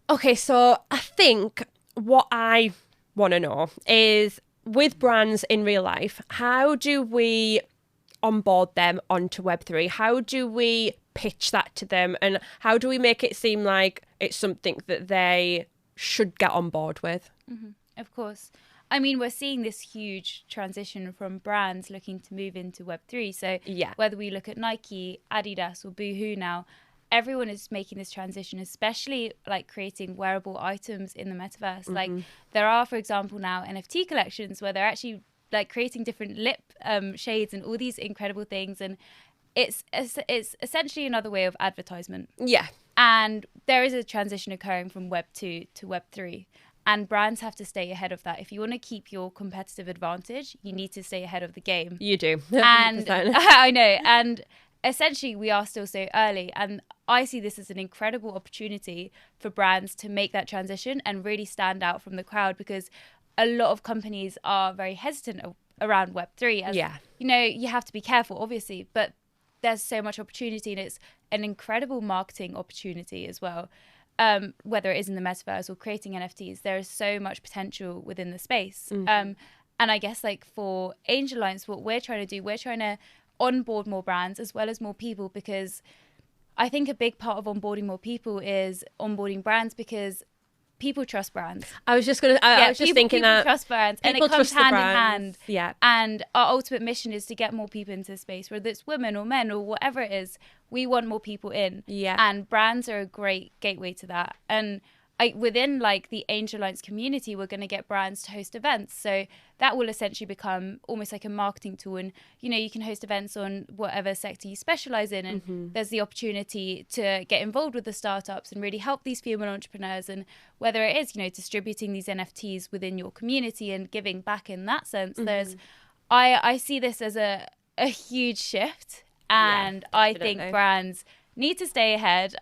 Okay, so I think what I want to know is, with brands in real life, how do we onboard them onto Web3? How do we pitch that to them? And how do we make it seem like it's something that they should get on board with? Of course. I mean, we're seeing this huge transition from brands looking to move into Web3. So Yeah. whether we look at Nike, Adidas, or Boohoo now, everyone is making this transition, especially like creating wearable items in the metaverse. Like there are, for example, now NFT collections where they're actually like creating different lip shades and all these incredible things. And it's essentially another way of advertisement. Yeah. And there is a transition occurring from Web 2 to Web 3. And brands have to stay ahead of that. If you want to keep your competitive advantage, you need to stay ahead of the game. You do. And 100%. I know. And essentially, we are still so early. And I see this as an incredible opportunity for brands to make that transition and really stand out from the crowd, because a lot of companies are very hesitant around Web3. As, Yeah. you know, you have to be careful, obviously, but there's so much opportunity, and it's an incredible marketing opportunity as well. Whether it is in the metaverse or creating NFTs, there is so much potential within the space. And I guess like for Angel Alliance, what we're trying to do, we're trying to onboard more brands as well as more people, because I think a big part of onboarding more people is onboarding brands, because people trust brands. I was just thinking people that trust brands, and it people comes trust the hand in brands. hand. Yeah. And our ultimate mission is to get more people into the space, whether it's women or men or whatever it is. We want more people in. Yeah. And brands are a great gateway to that. And within like the Angel Alliance community, we're going to get brands to host events. So that will essentially become almost like a marketing tool. And, you know, you can host events on whatever sector you specialize in. And there's the opportunity to get involved with the startups and really help these female entrepreneurs. And whether it is, you know, distributing these NFTs within your community and giving back in that sense, I see this as a huge shift. And I think brands need to stay ahead.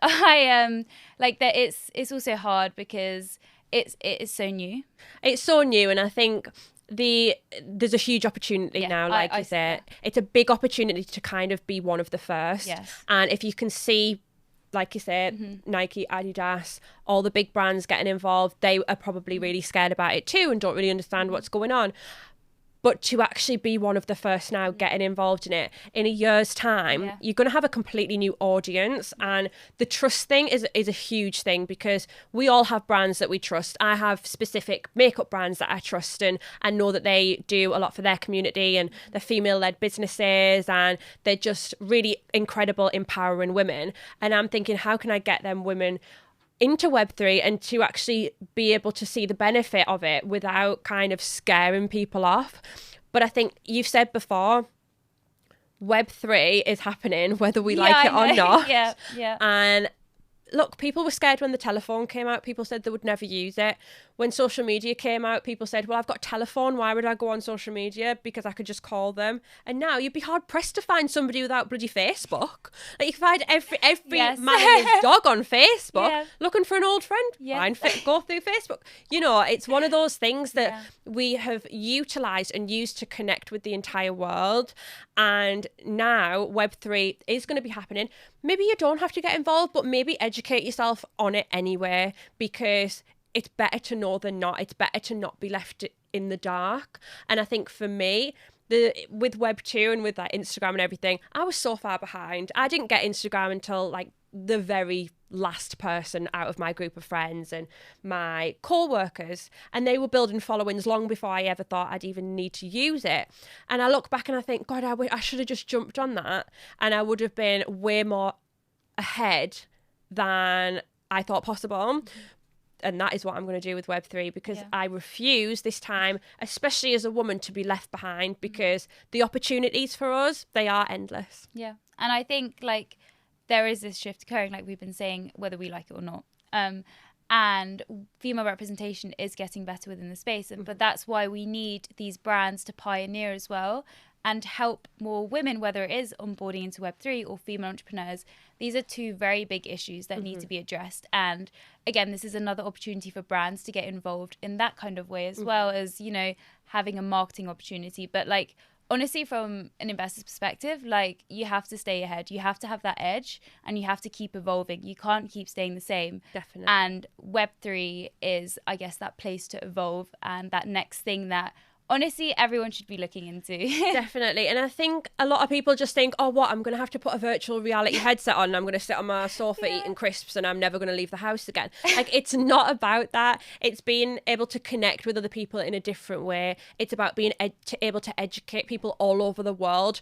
Like that. It's also hard because it is so new. It's so new, and I think there's a huge opportunity now. Like you said, it's a big opportunity to kind of be one of the first. Yes. And if you can see, like you said, Nike, Adidas, all the big brands getting involved, they are probably really scared about it too and don't really understand what's going on. But to actually be one of the first now getting involved in it, in a year's time, you're going to have a completely new audience. And the trust thing is a huge thing, because we all have brands that we trust. I have specific makeup brands that I trust and know that they do a lot for their community, and they're female-led businesses, and they're just really incredible, empowering women. And I'm thinking, how can I get them women into Web3 and to actually be able to see the benefit of it without kind of scaring people off? But I think you've said before, Web3 is happening whether we like it or not. Yeah. And look, people were scared when the telephone came out. People said they would never use it. When social media came out, people said, well, I've got a telephone. Why would I go on social media? Because I could just call them. And now you'd be hard pressed to find somebody without bloody Facebook. Like, you can find every man and his dog on Facebook looking for an old friend. Go through Facebook. You know, it's one of those things that we have utilised and used to connect with the entire world. And now Web3 is going to be happening. Maybe you don't have to get involved, but maybe educate yourself on it anyway, because it's better to know than not. It's better to not be left in the dark. And I think for me, with Web2 and with like Instagram and everything, I was so far behind. I didn't get Instagram until like the very last person out of my group of friends and my co-workers, and they were building followings long before I ever thought I'd even need to use it. And I look back and I think, God, I should have just jumped on that, and I would have been way more ahead than I thought possible. And that is what I'm going to do with Web3, because I refuse this time, especially as a woman, to be left behind, because the opportunities for us, they are endless. Yeah. And I think like there is this shift occurring, like we've been saying, whether we like it or not. And female representation is getting better within the space. But that's why we need these brands to pioneer as well and help more women, whether it is onboarding into Web3 or female entrepreneurs. These are two very big issues that need to be addressed. And again, this is another opportunity for brands to get involved in that kind of way, as well as, you know, having a marketing opportunity. But like honestly, from an investor's perspective, like, you have to stay ahead. You have to have that edge, and you have to keep evolving. You can't keep staying the same. Definitely. And Web3 is, I guess, that place to evolve, and that next thing that honestly everyone should be looking into. Definitely. And I think a lot of people just think, oh, what, I'm going to have to put a virtual reality headset on and I'm going to sit on my sofa eating crisps and I'm never going to leave the house again. Like, it's not about that. It's being able to connect with other people in a different way. It's about being able to educate people all over the world,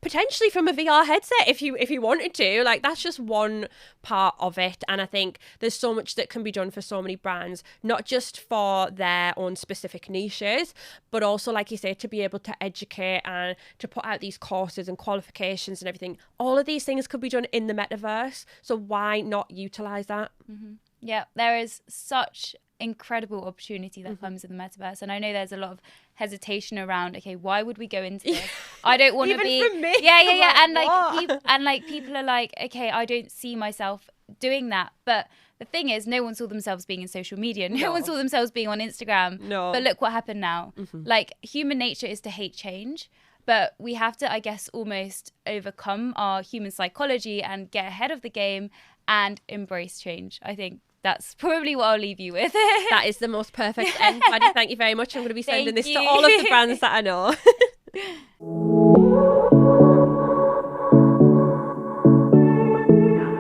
potentially from a VR headset if you wanted to. Like, that's just one part of it. And I think there's so much that can be done for so many brands, not just for their own specific niches, but also, like you say, to be able to educate and to put out these courses and qualifications and everything. All of these things could be done in the metaverse, so why not utilize that? Yeah, there is such incredible opportunity that comes in the metaverse, and I know there's a lot of hesitation around, okay, why would we go into this? I don't want to be Even for me, and like people are like, okay, I don't see myself doing that. But the thing is, no one saw themselves being in social media, no one saw themselves being on Instagram. But look what happened now. Like, human nature is to hate change, but we have to, I guess, almost overcome our human psychology and get ahead of the game and embrace change. I think that's probably what I'll leave you with. That is the most perfect end. Paddy, thank you very much. I'm going to be sending this to all of the brands that I know.